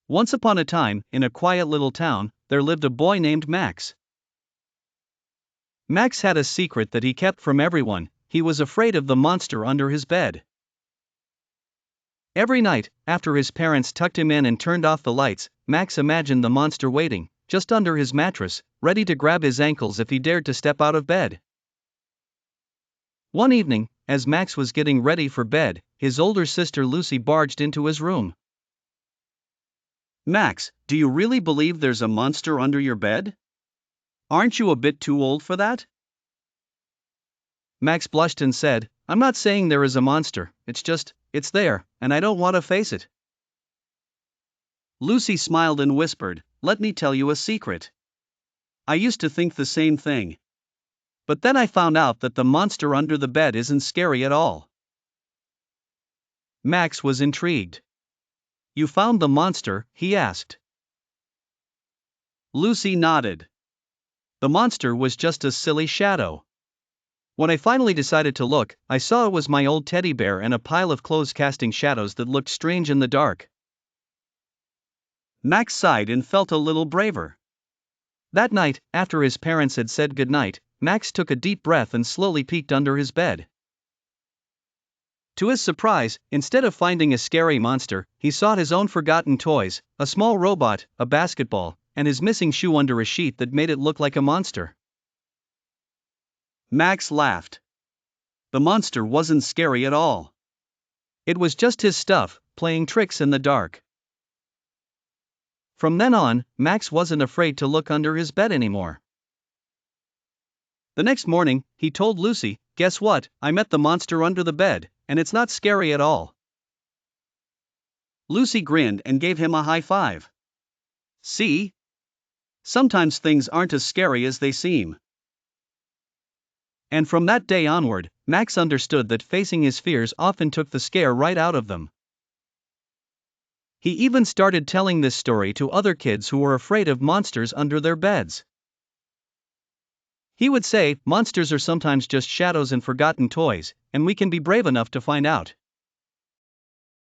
Once upon a time, in a quiet little town, there lived a boy named Max. Max had a secret that he kept from everyone. He was afraid of the monster under his bed. Every night, after his parents tucked him in and turned off the lights, Max imagined the monster waiting, just under his mattress, ready to grab his ankles if he dared to step out of bed. One evening, as Max was getting ready for bed, his older sister Lucy barged into his room. "Max, do you really believe there's a monster under your bed? Aren't you a bit too old for that?" Max blushed and said, "I'm not saying there is a monster, it's there, and I don't want to face it." Lucy smiled and whispered, "Let me tell you a secret. I used to think the same thing. But then I found out that the monster under the bed isn't scary at all." Max was intrigued. "You found the monster?" he asked. Lucy nodded. "The monster was just a silly shadow. When I finally decided to look, I saw it was my old teddy bear and a pile of clothes casting shadows that looked strange in the dark." Max sighed and felt a little braver. That night, after his parents had said goodnight, Max took a deep breath and slowly peeked under his bed. To his surprise, instead of finding a scary monster, he saw his own forgotten toys, a small robot, a basketball, and his missing shoe under a sheet that made it look like a monster. Max laughed. The monster wasn't scary at all. It was just his stuff, playing tricks in the dark. From then on, Max wasn't afraid to look under his bed anymore. The next morning, he told Lucy, "Guess what, I met the monster under the bed, and it's not scary at all." Lucy grinned and gave him a high five. "See? Sometimes things aren't as scary as they seem." And from that day onward, Max understood that facing his fears often took the scare right out of them. He even started telling this story to other kids who were afraid of monsters under their beds. He would say, "Monsters are sometimes just shadows and forgotten toys, and we can be brave enough to find out."